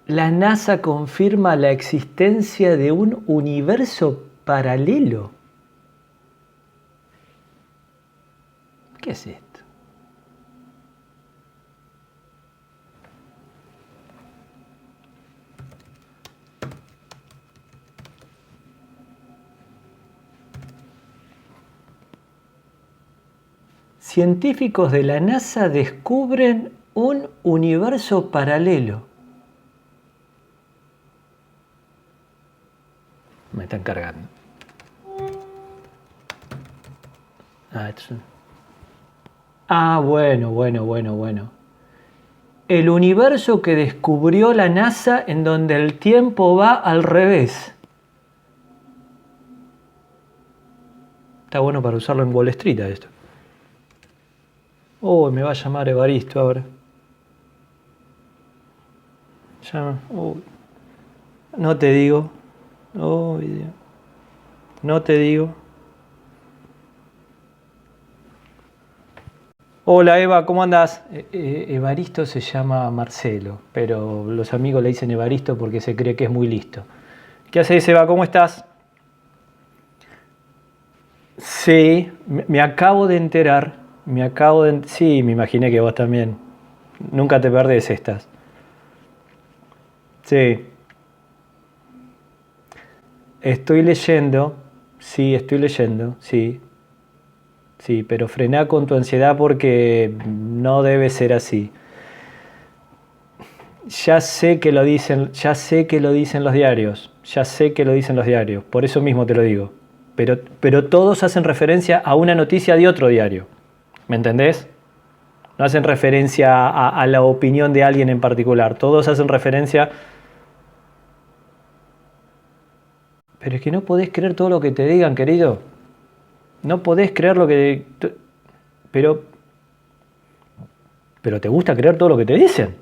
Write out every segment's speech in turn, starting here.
La NASA confirma la existencia de un universo paralelo. ¿Qué es esto? Científicos de la NASA descubren un universo paralelo. Me están cargando. Bueno. El universo que descubrió la NASA en donde el tiempo va al revés. Está bueno para usarlo en Wall Street esto. Oh, me va a llamar Evaristo ahora. No te digo. Oh, no te digo. Hola Eva, ¿cómo andás? Evaristo se llama Marcelo, pero los amigos le dicen Evaristo porque se cree que es muy listo. ¿Qué haces, Eva? ¿Cómo estás? Sí, me acabo de enterar. Sí, me imaginé que vos también. Nunca te perdés estas. Sí. Estoy leyendo. Sí, sí. Sí, pero frená con tu ansiedad porque no debe ser así. Ya sé que lo dicen los diarios. Por eso mismo te lo digo. Pero todos hacen referencia a una noticia de otro diario. ¿Me entendés? No hacen referencia a la opinión de alguien en particular. Todos hacen referencia... Pero es que no podés creer todo lo que te digan, querido. No podés creer lo que... Pero ¿te gusta creer todo lo que te dicen?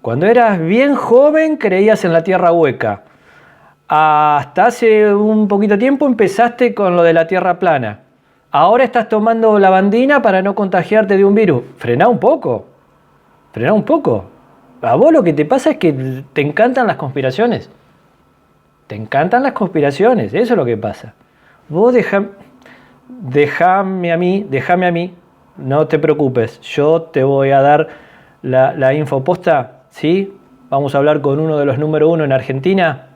Cuando eras bien joven creías en la tierra hueca. Hasta hace un poquito tiempo empezaste con lo de la tierra plana. Ahora estás tomando lavandina para no contagiarte de un virus. Frená un poco. A vos lo que te pasa es que te encantan las conspiraciones. Eso es lo que pasa. Vos déjame a mí, no te preocupes. Yo te voy a dar la info posta, ¿sí? Vamos a hablar con uno de los número uno en Argentina.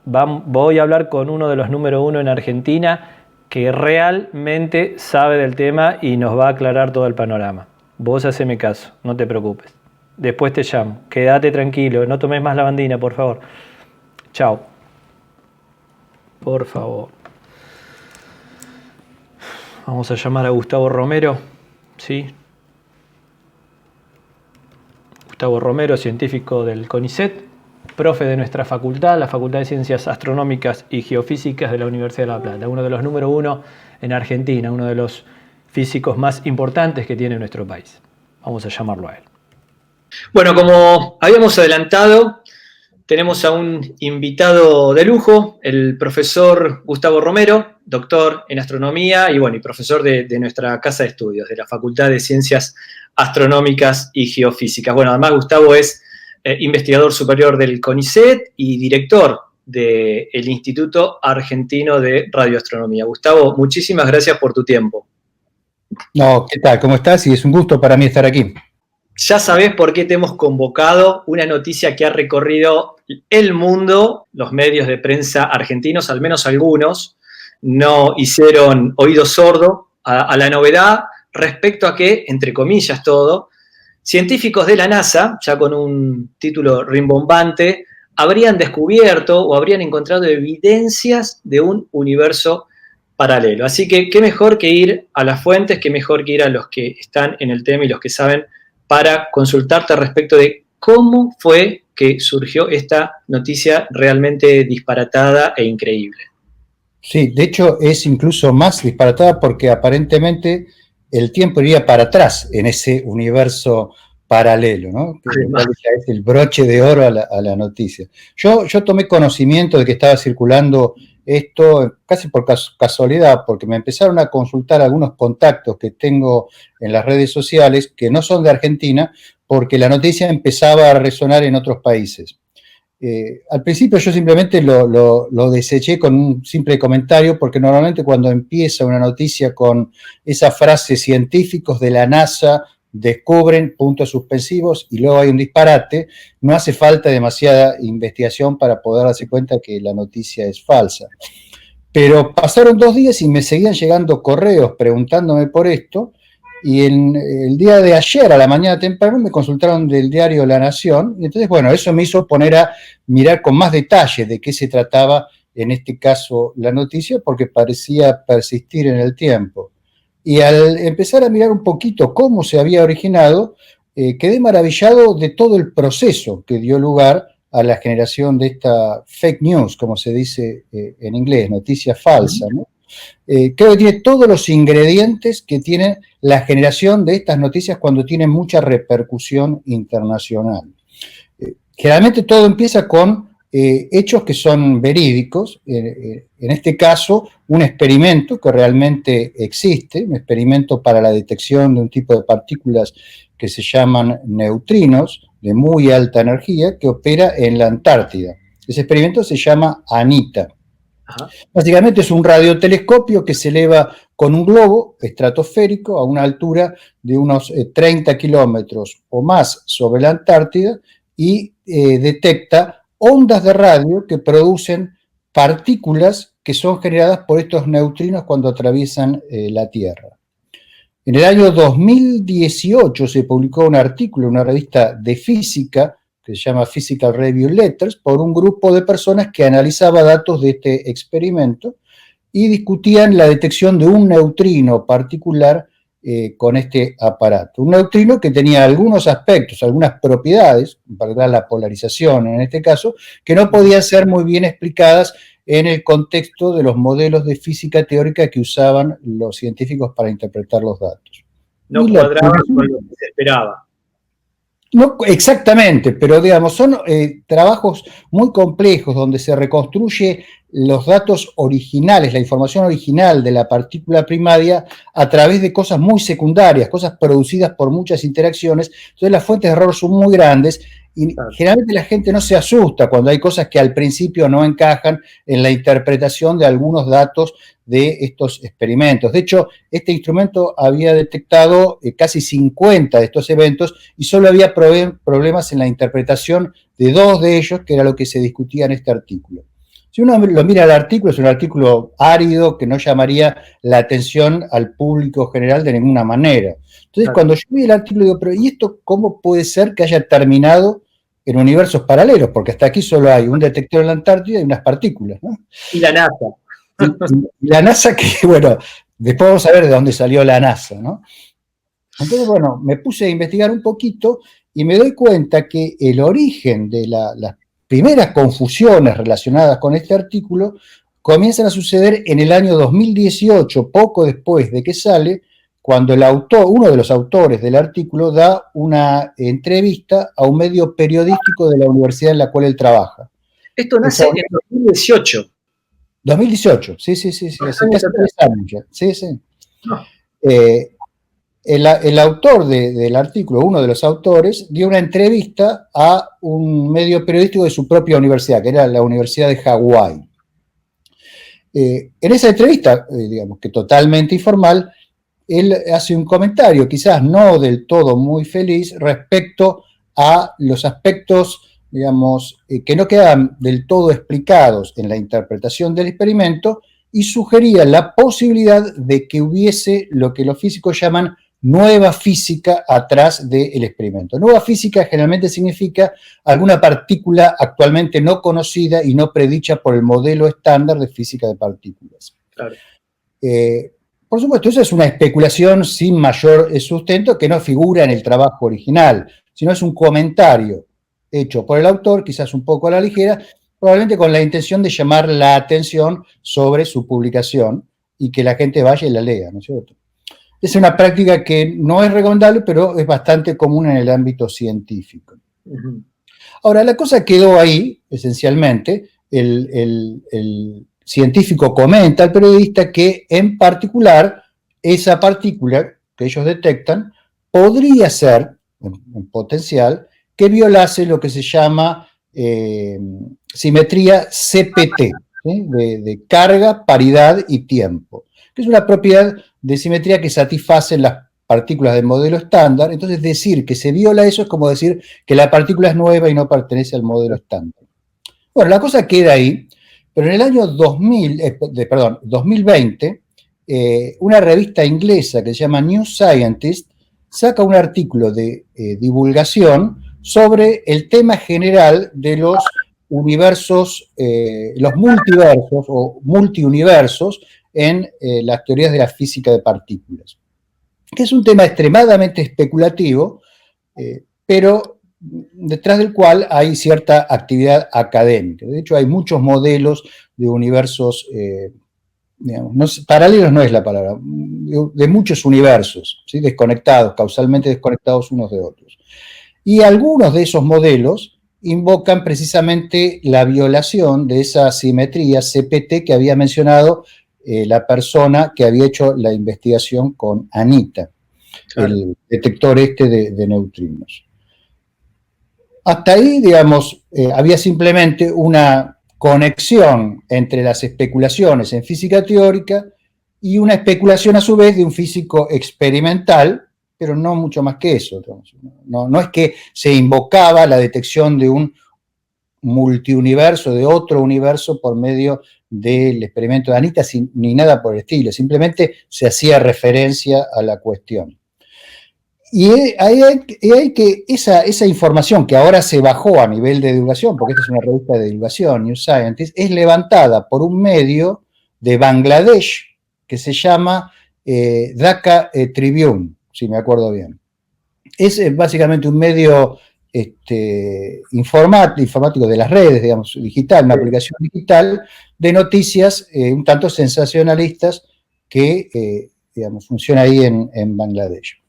Voy a hablar con uno de los número uno en Argentina que realmente sabe del tema y nos va a aclarar todo el panorama. Vos haceme caso, no te preocupes. Después te llamo. Quédate tranquilo, no tomes más lavandina, por favor. Chao. Por favor. Vamos a llamar a Gustavo Romero, ¿sí? Gustavo Romero, científico del CONICET, profe de nuestra facultad, la Facultad de Ciencias Astronómicas y Geofísicas de la Universidad de La Plata, uno de los número uno en Argentina, uno de los físicos más importantes que tiene nuestro país. Vamos a llamarlo a él. Bueno, como habíamos adelantado, tenemos a un invitado de lujo, el profesor Gustavo Romero, doctor en astronomía y profesor de nuestra casa de estudios, de la Facultad de Ciencias Astronómicas y Geofísicas. Bueno, además Gustavo es investigador superior del CONICET y director del Instituto Argentino de Radioastronomía. Gustavo, muchísimas gracias por tu tiempo. No, ¿qué tal? ¿Cómo estás? Y es un gusto para mí estar aquí. Ya sabés por qué te hemos convocado, una noticia que ha recorrido el mundo, los medios de prensa argentinos, al menos algunos, no hicieron oído sordo a la novedad respecto a que, entre comillas todo, científicos de la NASA, ya con un título rimbombante, habrían descubierto o habrían encontrado evidencias de un universo paralelo. Así que qué mejor que ir a las fuentes, qué mejor que ir a los que están en el tema y los que saben para consultarte respecto de cómo fue que surgió esta noticia realmente disparatada e increíble. Sí, de hecho es incluso más disparatada porque aparentemente el tiempo iría para atrás en ese universo paralelo, ¿no? Que ya es el broche de oro a la noticia. Yo tomé conocimiento de que estaba circulando esto casi por casualidad, porque me empezaron a consultar algunos contactos que tengo en las redes sociales que no son de Argentina, porque la noticia empezaba a resonar en otros países. Al principio yo simplemente lo deseché con un simple comentario, porque normalmente cuando empieza una noticia con esa frase científicos de la NASA descubren puntos suspensivos y luego hay un disparate, no hace falta demasiada investigación para poder darse cuenta que la noticia es falsa. Pero pasaron 2 días y me seguían llegando correos preguntándome por esto, y el día de ayer, a la mañana temprano, me consultaron del diario La Nación, y entonces, bueno, eso me hizo poner a mirar con más detalle de qué se trataba, en este caso, la noticia, porque parecía persistir en el tiempo. Y al empezar a mirar un poquito cómo se había originado, quedé maravillado de todo el proceso que dio lugar a la generación de esta fake news, como se dice en inglés, noticia falsa, ¿no? Creo que tiene todos los ingredientes que tiene la generación de estas noticias cuando tienen mucha repercusión internacional. Generalmente todo empieza con hechos que son verídicos, en este caso un experimento que realmente existe, un experimento para la detección de un tipo de partículas que se llaman neutrinos de muy alta energía, que opera en la Antártida. Ese experimento se llama ANITA. Ajá. Básicamente es un radiotelescopio que se eleva con un globo estratosférico a una altura de unos 30 kilómetros o más sobre la Antártida y detecta ondas de radio que producen partículas que son generadas por estos neutrinos cuando atraviesan la Tierra. En el año 2018 se publicó un artículo en una revista de física que se llama Physical Review Letters, por un grupo de personas que analizaba datos de este experimento y discutían la detección de un neutrino particular con este aparato. Un neutrino que tenía algunos aspectos, algunas propiedades, para la polarización en este caso, que no podían ser muy bien explicadas en el contexto de los modelos de física teórica que usaban los científicos para interpretar los datos. No cuadraba con lo que se esperaba. No exactamente, pero digamos, son trabajos muy complejos donde se reconstruye los datos originales, la información original de la partícula primaria a través de cosas muy secundarias, cosas producidas por muchas interacciones. Entonces las fuentes de error son muy grandes y generalmente la gente no se asusta cuando hay cosas que al principio no encajan en la interpretación de algunos datos de estos experimentos. De hecho, este instrumento había detectado casi 50 de estos eventos y solo había problemas en la interpretación de 2 de ellos, que era lo que se discutía en este artículo. Si uno lo mira al artículo, es un artículo árido que no llamaría la atención al público general de ninguna manera. Entonces, cuando yo vi el artículo, digo, pero ¿y esto cómo puede ser que haya terminado en universos paralelos? Porque hasta aquí solo hay un detector en la Antártida y unas partículas, ¿no? Y la NASA. Y la NASA, que bueno, después vamos a ver de dónde salió la NASA, ¿no? Entonces, bueno, me puse a investigar un poquito y me doy cuenta que el origen de las primeras confusiones relacionadas con este artículo comienzan a suceder en el año 2018, poco después de que sale, cuando el autor, uno de los autores del artículo, da una entrevista a un medio periodístico de la universidad en la cual él trabaja. Esto nace en 2018. 2018, sí, hace casi 3 años ya. Sí. No. El autor del artículo, uno de los autores, dio una entrevista a un medio periodístico de su propia universidad, que era la Universidad de Hawái. En esa entrevista, digamos que totalmente informal, él hace un comentario, quizás no del todo muy feliz, respecto a los aspectos, digamos, que no quedan del todo explicados en la interpretación del experimento, y sugería la posibilidad de que hubiese lo que los físicos llaman nueva física atrás del experimento. Nueva física generalmente significa alguna partícula actualmente no conocida y no predicha por el modelo estándar de física de partículas. Claro. Por supuesto, esa es una especulación sin mayor sustento que no figura en el trabajo original, sino es un comentario hecho por el autor, quizás un poco a la ligera, probablemente con la intención de llamar la atención sobre su publicación y que la gente vaya y la lea, ¿no es cierto? Es una práctica que no es recomendable, pero es bastante común en el ámbito científico. Ahora, la cosa quedó ahí, esencialmente. El científico comenta al periodista que en particular esa partícula que ellos detectan podría ser, en potencial, que violase lo que se llama simetría CPT, ¿sí? de carga, paridad y tiempo, que es una propiedad de simetría que satisface las partículas del modelo estándar. Entonces, decir que se viola eso es como decir que la partícula es nueva y no pertenece al modelo estándar. Bueno, la cosa queda ahí, pero en el año 2020, una revista inglesa que se llama New Scientist saca un artículo de divulgación sobre el tema general de los universos, los multiversos o multiuniversos en las teorías de la física de partículas, que es un tema extremadamente especulativo, pero detrás del cual hay cierta actividad académica. De hecho, hay muchos modelos de universos, digamos, paralelos no es la palabra, de muchos universos, ¿sí? Desconectados, causalmente desconectados unos de otros. Y algunos de esos modelos invocan precisamente la violación de esa simetría CPT que había mencionado la persona que había hecho la investigación con Anita, claro, el detector de neutrinos. Hasta ahí, digamos, había simplemente una conexión entre las especulaciones en física teórica y una especulación a su vez de un físico experimental, pero no mucho más que eso. No es que se invocaba la detección de un multiuniverso, de otro universo por medio del experimento de Anita, ni nada por el estilo, simplemente se hacía referencia a la cuestión. Y hay que esa información que ahora se bajó a nivel de divulgación, porque esta es una revista de divulgación, New Scientist, es levantada por un medio de Bangladesh que se llama Dhaka Tribune, si me acuerdo bien. Es básicamente un medio informático de las redes, digamos, digital, una aplicación digital de noticias un tanto sensacionalistas que, digamos, funciona ahí en Bangladesh.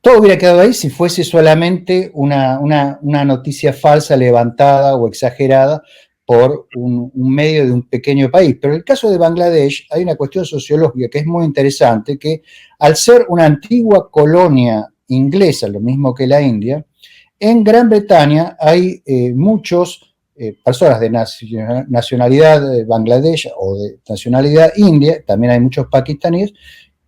Todo hubiera quedado ahí si fuese solamente una noticia falsa levantada o exagerada por un medio de un pequeño país. Pero en el caso de Bangladesh hay una cuestión sociológica que es muy interesante, que al ser una antigua colonia inglesa, lo mismo que la India, en Gran Bretaña hay muchos personas de nacionalidad Bangladesh o de nacionalidad india, también hay muchos pakistaníes,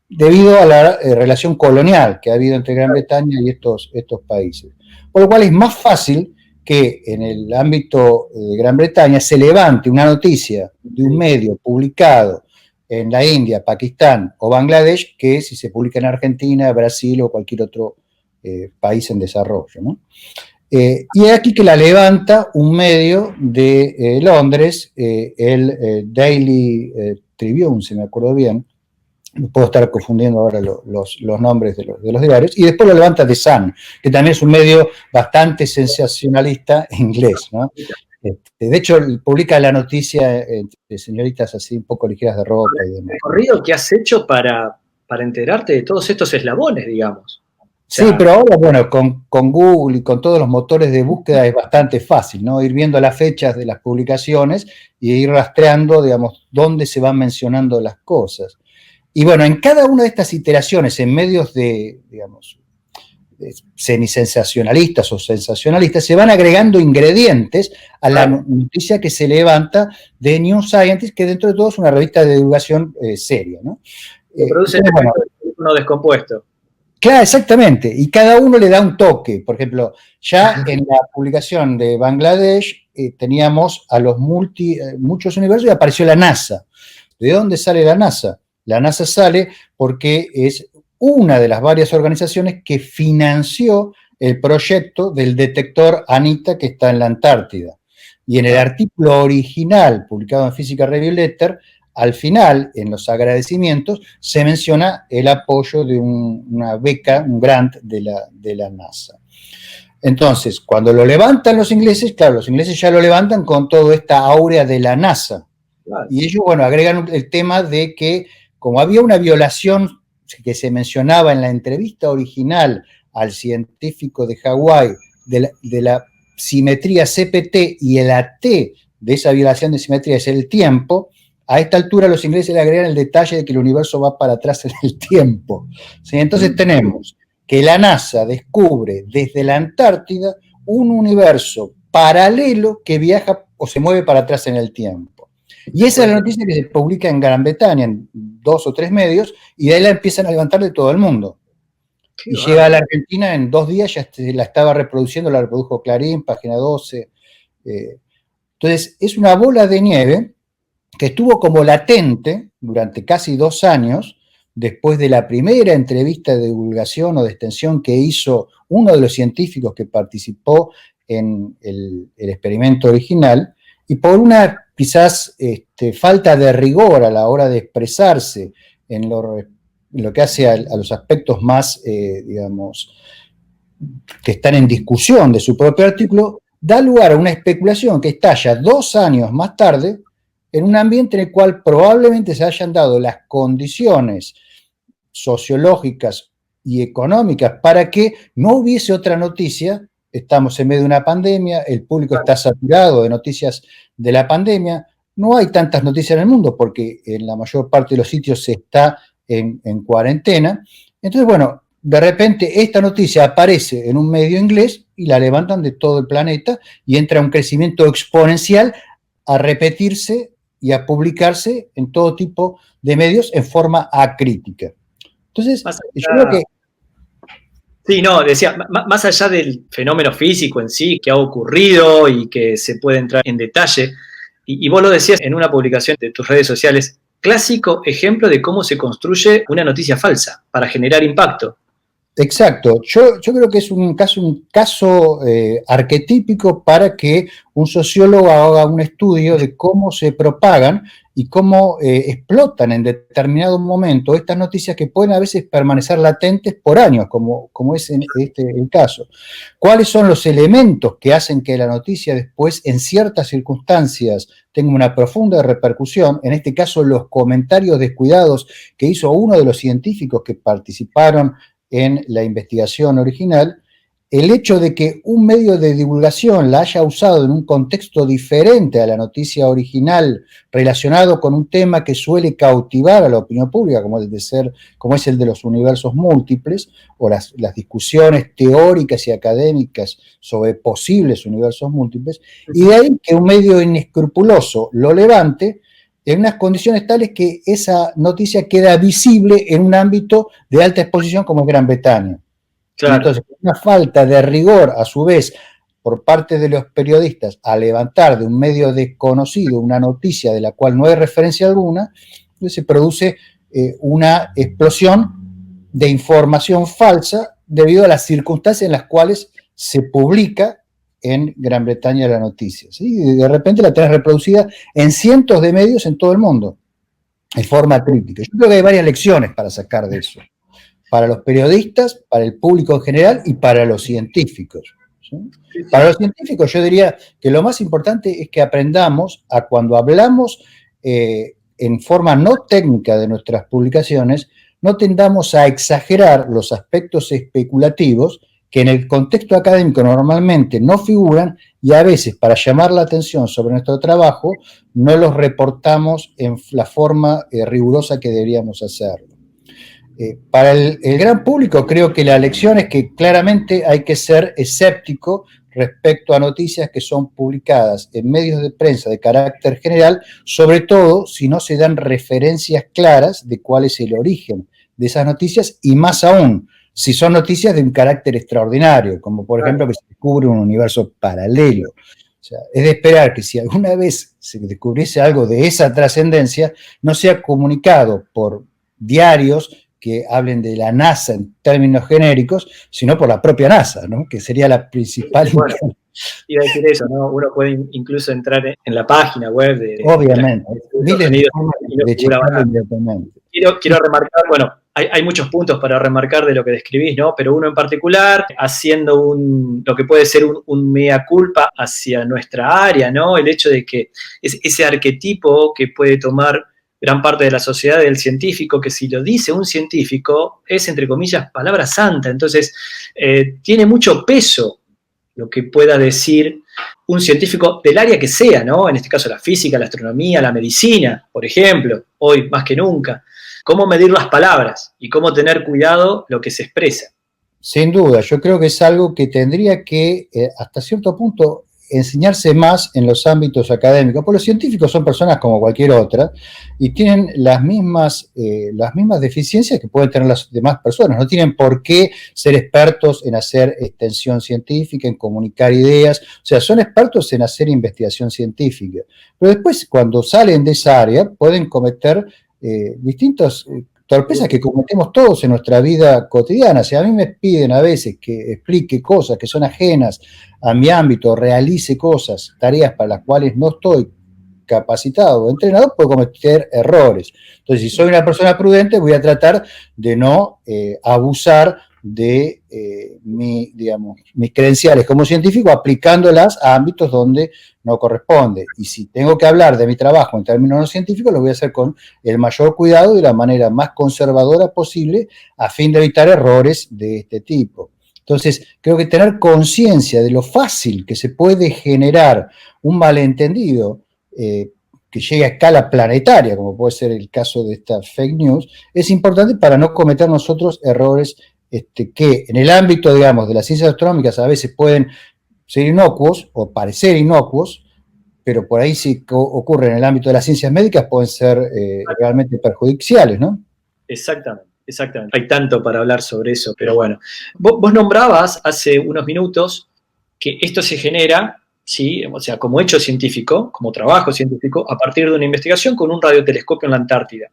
debido a la relación colonial que ha habido entre Gran Bretaña y estos países. Por lo cual es más fácil que en el ámbito de Gran Bretaña se levante una noticia de un medio publicado en la India, Pakistán o Bangladesh que si se publica en Argentina, Brasil o cualquier otro país en desarrollo, ¿no? Y es aquí que la levanta un medio de Londres, el Daily Tribune, si me acuerdo bien. Puedo estar confundiendo ahora los nombres de los diarios, y después lo levanta The Sun, que también es un medio bastante sensacionalista inglés, ¿no? De hecho, publica la noticia de señoritas así un poco ligeras de ropa y demás. El recorrido que has hecho para enterarte de todos estos eslabones, digamos. Sí, pero ahora, bueno, con Google y con todos los motores de búsqueda es bastante fácil, ¿no? Ir viendo las fechas de las publicaciones y ir rastreando, digamos, dónde se van mencionando las cosas. Y bueno, en cada una de estas iteraciones, en medios de, digamos, semisensacionalistas o sensacionalistas, se van agregando ingredientes a la noticia que se levanta de New Scientist, que dentro de todo es una revista de divulgación seria, ¿no? Produce el teléfono descompuesto. Claro, exactamente, y cada uno le da un toque. Por ejemplo, ya en la publicación de Bangladesh teníamos a los muchos universos y apareció la NASA. ¿De dónde sale la NASA? La NASA sale porque es una de las varias organizaciones que financió el proyecto del detector Anita que está en la Antártida. Y en el artículo original publicado en Physical Review Letter, al final, en los agradecimientos, se menciona el apoyo de una beca, un grant de la NASA. Entonces, cuando lo levantan los ingleses, claro, los ingleses ya lo levantan con toda esta áurea de la NASA. Claro. Y ellos, bueno, agregan el tema de que como había una violación que se mencionaba en la entrevista original al científico de Hawái de la simetría CPT y el AT de esa violación de simetría es el tiempo, A esta altura los ingleses le agregan el detalle de que el universo va para atrás en el tiempo. ¿Sí? Entonces tenemos que la NASA descubre desde la Antártida un universo paralelo que viaja o se mueve para atrás en el tiempo. Y esa es la noticia que se publica en Gran Bretaña, en 2 o 3 medios, y de ahí la empiezan a levantar de todo el mundo. Y llega a la Argentina en 2 días, ya la estaba reproduciendo, la reprodujo Clarín, Página 12. Entonces, es una bola de nieve que estuvo como latente durante casi 2 años, después de la primera entrevista de divulgación o de extensión que hizo uno de los científicos que participó en el experimento original, y por una quizás falta de rigor a la hora de expresarse en lo que hace a los aspectos más, digamos, que están en discusión de su propio artículo, da lugar a una especulación que estalla 2 años más tarde en un ambiente en el cual probablemente se hayan dado las condiciones sociológicas y económicas para que no hubiese otra noticia. Estamos en medio de una pandemia, el público está saturado de noticias de la pandemia, no hay tantas noticias en el mundo porque en la mayor parte de los sitios se está en cuarentena. Entonces, bueno, de repente esta noticia aparece en un medio inglés y la levantan de todo el planeta y entra un crecimiento exponencial a repetirse y a publicarse en todo tipo de medios en forma acrítica. Entonces, yo creo que... Sí, no, decía, más allá del fenómeno físico en sí que ha ocurrido y que se puede entrar en detalle, y vos lo decías en una publicación de tus redes sociales, clásico ejemplo de cómo se construye una noticia falsa para generar impacto. Exacto, yo creo que es un caso arquetípico para que un sociólogo haga un estudio de cómo se propagan y cómo explotan en determinado momento estas noticias que pueden a veces permanecer latentes por años, como es el caso. ¿Cuáles son los elementos que hacen que la noticia después, en ciertas circunstancias, tenga una profunda repercusión? En este caso, los comentarios descuidados que hizo uno de los científicos que participaron en la investigación original, el hecho de que un medio de divulgación la haya usado en un contexto diferente a la noticia original, relacionado con un tema que suele cautivar a la opinión pública, como es el de los universos múltiples, o las discusiones teóricas y académicas sobre posibles universos múltiples, y de ahí que un medio inescrupuloso lo levante en unas condiciones tales que esa noticia queda visible en un ámbito de alta exposición como es Gran Bretaña. Claro. Entonces, una falta de rigor, a su vez, por parte de los periodistas, a levantar de un medio desconocido una noticia de la cual no hay referencia alguna, entonces se produce una explosión de información falsa debido a las circunstancias en las cuales se publica en Gran Bretaña la noticia, ¿sí? Y de repente la tenés reproducida en cientos de medios en todo el mundo, en forma crítica. Yo creo que hay varias lecciones para sacar de eso, para los periodistas, para el público en general y para los científicos, ¿sí? Para los científicos yo diría que lo más importante es que aprendamos a cuando hablamos en forma no técnica de nuestras publicaciones, no tendamos a exagerar los aspectos especulativos que en el contexto académico normalmente no figuran y a veces para llamar la atención sobre nuestro trabajo no los reportamos en la forma rigurosa que deberíamos hacerlo. Para el gran público creo que la lección es que claramente hay que ser escéptico respecto a noticias que son publicadas en medios de prensa de carácter general, sobre todo si no se dan referencias claras de cuál es el origen de esas noticias y más aún, si son noticias de un carácter extraordinario, como por ejemplo que se descubre un universo paralelo. O sea, es de esperar que si alguna vez se descubriese algo de esa trascendencia, no sea comunicado por diarios que hablen de la NASA en términos genéricos, sino por la propia NASA, ¿no? Que sería la principal... Bueno, iba a decir eso, ¿no? Uno puede incluso entrar en la página web de... Obviamente. Quiero remarcar, bueno, hay muchos puntos para remarcar de lo que describís, ¿no? Pero uno en particular, haciendo lo que puede ser un mea culpa hacia nuestra área, ¿no? El hecho de que ese arquetipo que puede tomar gran parte de la sociedad del científico, que si lo dice un científico, es, entre comillas, palabra santa. Entonces, tiene mucho peso lo que pueda decir un científico del área que sea, ¿no? En este caso la física, la astronomía, la medicina, por ejemplo, hoy más que nunca. Cómo medir las palabras y cómo tener cuidado lo que se expresa. Sin duda, yo creo que es algo que tendría que, hasta cierto punto, enseñarse más en los ámbitos académicos, porque los científicos son personas como cualquier otra y tienen las mismas deficiencias que pueden tener las demás personas. No tienen por qué ser expertos en hacer extensión científica, en comunicar ideas, o sea, son expertos en hacer investigación científica. Pero después, cuando salen de esa área, pueden cometer distintos torpezas que cometemos todos en nuestra vida cotidiana. Si a mí me piden a veces que explique cosas que son ajenas a mi ámbito, realice cosas, tareas para las cuales no estoy capacitado o entrenado, puedo cometer errores. Entonces, si soy una persona prudente, voy a tratar de no abusar de mis credenciales como científico, aplicándolas a ámbitos donde no corresponde. Y si tengo que hablar de mi trabajo en términos no científicos, lo voy a hacer con el mayor cuidado y de la manera más conservadora posible, a fin de evitar errores de este tipo. Entonces, creo que tener conciencia de lo fácil que se puede generar un malentendido que llegue a escala planetaria, como puede ser el caso de esta fake news, es importante para no cometer nosotros errores que en el ámbito, digamos, de las ciencias astronómicas a veces pueden ser inocuos o parecer inocuos, pero por ahí si ocurre en el ámbito de las ciencias médicas pueden ser realmente perjudiciales, ¿no? Exactamente. Exactamente. Hay tanto para hablar sobre eso, pero bueno. Vos nombrabas hace unos minutos que esto se genera, ¿sí? O sea, como hecho científico, como trabajo científico, a partir de una investigación con un radiotelescopio en la Antártida,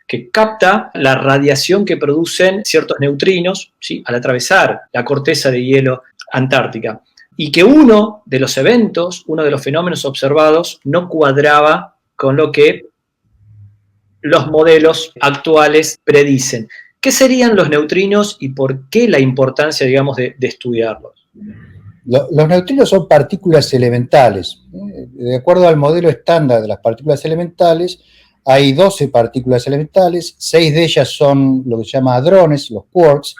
que capta la radiación que producen ciertos neutrinos, ¿sí? Al atravesar la corteza de hielo antártica. Y que uno de los eventos, uno de los fenómenos observados, no cuadraba con lo que los modelos actuales predicen. ¿Qué serían los neutrinos y por qué la importancia, digamos, de estudiarlos? Los neutrinos son partículas elementales. De acuerdo al modelo estándar de las partículas elementales, hay 12 partículas elementales, 6 de ellas son lo que se llama hadrones, los quarks,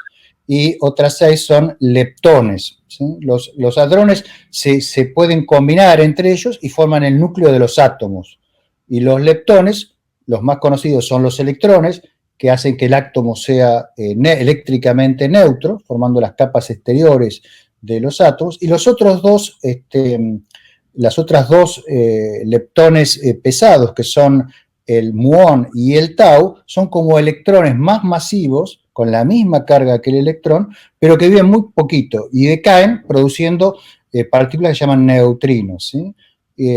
y otras 6 son leptones. ¿Sí? Los hadrones se pueden combinar entre ellos y forman el núcleo de los átomos. Y los leptones, los más conocidos son los electrones, que hacen que el átomo sea eléctricamente neutro, formando las capas exteriores de los átomos, y los otros dos, las otras dos leptones pesados, que son el muón y el tau, son como electrones más masivos, con la misma carga que el electrón, pero que viven muy poquito y decaen produciendo partículas que se llaman neutrinos, ¿sí?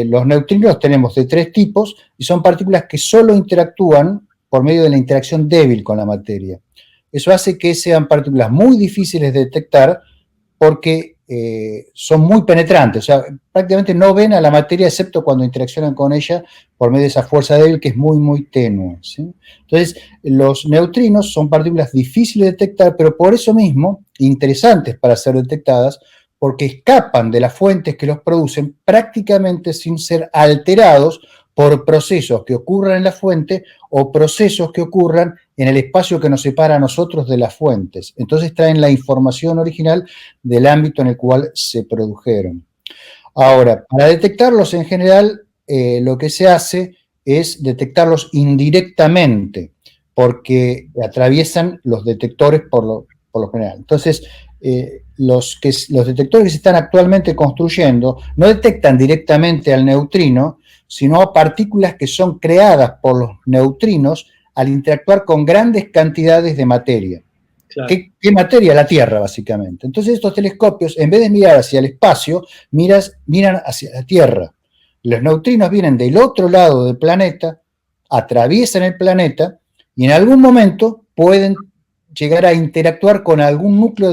Los neutrinos tenemos de 3 tipos y son partículas que solo interactúan por medio de la interacción débil con la materia. Eso hace que sean partículas muy difíciles de detectar porque son muy penetrantes, o sea, prácticamente no ven a la materia excepto cuando interaccionan con ella por medio de esa fuerza débil que es muy, muy tenue, ¿sí? Entonces, los neutrinos son partículas difíciles de detectar, pero por eso mismo interesantes para ser detectadas, porque escapan de las fuentes que los producen prácticamente sin ser alterados por procesos que ocurran en la fuente o procesos que ocurran en el espacio que nos separa a nosotros de las fuentes. Entonces traen la información original del ámbito en el cual se produjeron. Ahora, para detectarlos en general, lo que se hace es detectarlos indirectamente, porque atraviesan los detectores por lo general. Entonces, los detectores que se están actualmente construyendo no detectan directamente al neutrino, sino a partículas que son creadas por los neutrinos al interactuar con grandes cantidades de materia. Claro. ¿Qué materia? La Tierra, básicamente. Entonces estos telescopios, en vez de mirar hacia el espacio, miran hacia la Tierra. Los neutrinos vienen del otro lado del planeta, atraviesan el planeta y en algún momento pueden llegar a interactuar con algún núcleo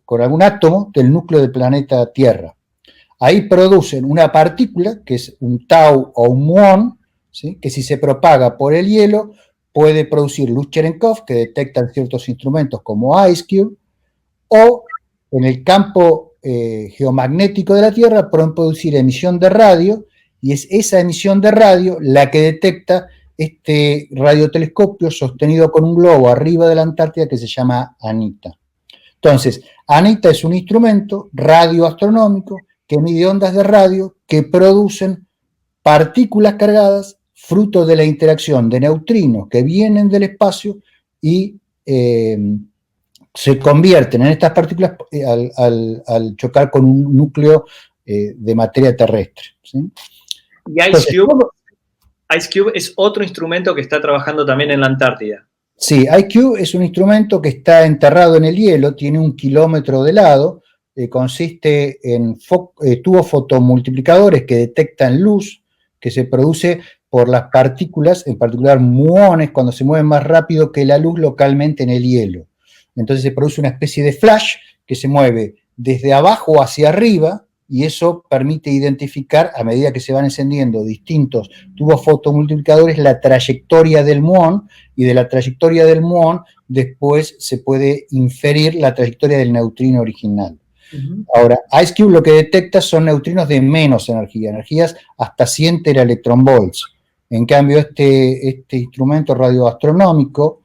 con algún átomo del núcleo del planeta Tierra. Ahí producen una partícula, que es un tau o un muón, ¿sí? Que si se propaga por el hielo, puede producir luz Cherenkov, que detectan ciertos instrumentos como IceCube, o en el campo geomagnético de la Tierra pueden producir emisión de radio, y es esa emisión de radio la que detecta este radiotelescopio sostenido con un globo arriba de la Antártida que se llama ANITA. Entonces, ANITA es un instrumento radioastronómico que mide ondas de radio que producen partículas cargadas fruto de la interacción de neutrinos que vienen del espacio y se convierten en estas partículas al chocar con un núcleo de materia terrestre, ¿sí? Y Ice Cube es otro instrumento que está trabajando también en la Antártida. Sí, IQ es un instrumento que está enterrado en el hielo, tiene 1 kilómetro de lado, consiste en tubos fotomultiplicadores que detectan luz que se produce por las partículas, en particular muones, cuando se mueven más rápido que la luz localmente en el hielo. Entonces se produce una especie de flash que se mueve desde abajo hacia arriba, y eso permite identificar, a medida que se van encendiendo distintos tubos fotomultiplicadores, la trayectoria del muón, y de la trayectoria del muón después se puede inferir la trayectoria del neutrino original. Ahora, IceCube lo que detecta son neutrinos de menos energía, energías hasta 100 teraelectronvolts. En cambio, este instrumento radioastronómico,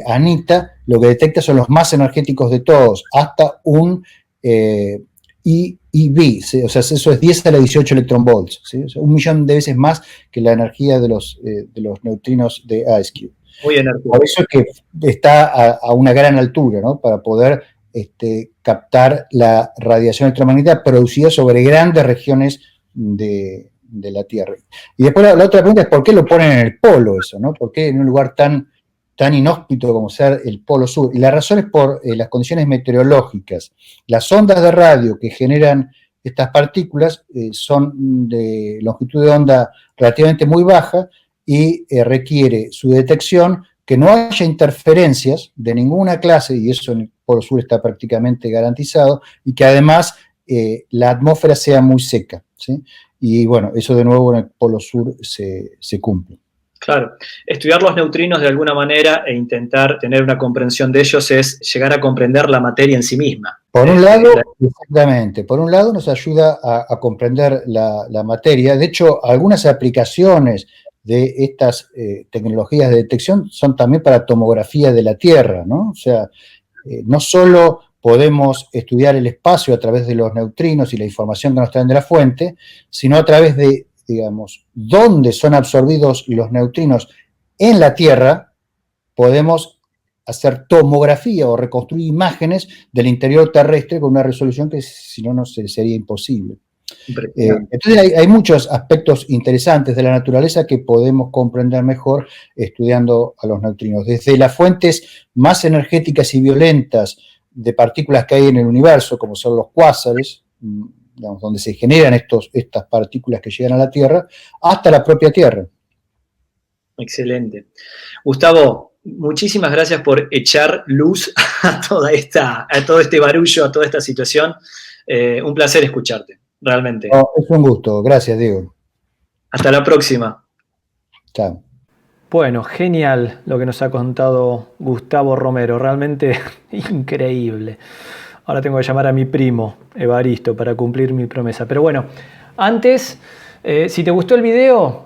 ANITA, lo que detecta son los más energéticos de todos, hasta un eV, ¿sí? O sea, eso es 10 a la 18 electronvolts, ¿sí? O sea, 1.000.000 de veces más que la energía de los neutrinos de IceCube. Muy energético. Por eso es que está a una gran altura, ¿no? Para poder captar la radiación electromagnética producida sobre grandes regiones de la Tierra. Y después la otra pregunta es: ¿por qué lo ponen en el polo eso, ¿no? ¿Por qué en un lugar tan inhóspito como ser el Polo Sur? Y la razón es por las condiciones meteorológicas. Las ondas de radio que generan estas partículas son de longitud de onda relativamente muy baja, y requiere su detección que no haya interferencias de ninguna clase, y eso en el Polo Sur está prácticamente garantizado, y que además la atmósfera sea muy seca, ¿sí? Y bueno, eso de nuevo en el Polo Sur se cumple. Claro, estudiar los neutrinos de alguna manera e intentar tener una comprensión de ellos es llegar a comprender la materia en sí misma. Por un lado, exactamente, por un lado nos ayuda a comprender la materia. De hecho, algunas aplicaciones de estas tecnologías de detección son también para tomografía de la Tierra, ¿no? O sea, no solo podemos estudiar el espacio a través de los neutrinos y la información que nos traen de la fuente, sino a través de, digamos, dónde son absorbidos los neutrinos en la Tierra, podemos hacer tomografía o reconstruir imágenes del interior terrestre con una resolución que si no sería imposible. Entonces hay muchos aspectos interesantes de la naturaleza que podemos comprender mejor estudiando a los neutrinos. Desde las fuentes más energéticas y violentas de partículas que hay en el universo, como son los cuásares, digamos, donde se generan estas partículas que llegan a la Tierra, hasta la propia Tierra. Excelente. Gustavo, muchísimas gracias por echar luz a todo este barullo, a toda esta situación. Un placer escucharte, realmente. No, es un gusto. Gracias, Diego. Hasta la próxima. Chao. Bueno, genial lo que nos ha contado Gustavo Romero, realmente increíble. Ahora tengo que llamar a mi primo, Evaristo, para cumplir mi promesa. Pero bueno, antes, si te gustó el video,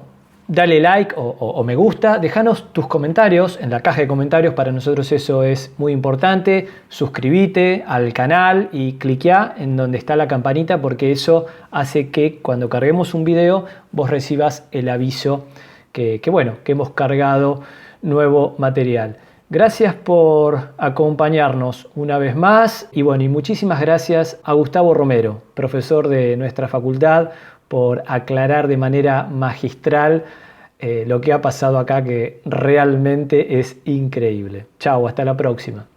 dale like o me gusta, déjanos tus comentarios en la caja de comentarios, para nosotros eso es muy importante. Suscríbete al canal y cliquea en donde está la campanita, porque eso hace que cuando carguemos un video vos recibas el aviso que hemos cargado nuevo material. Gracias por acompañarnos una vez más y muchísimas gracias a Gustavo Romero, profesor de nuestra facultad, por aclarar de manera magistral lo que ha pasado acá, que realmente es increíble. Chao, hasta la próxima.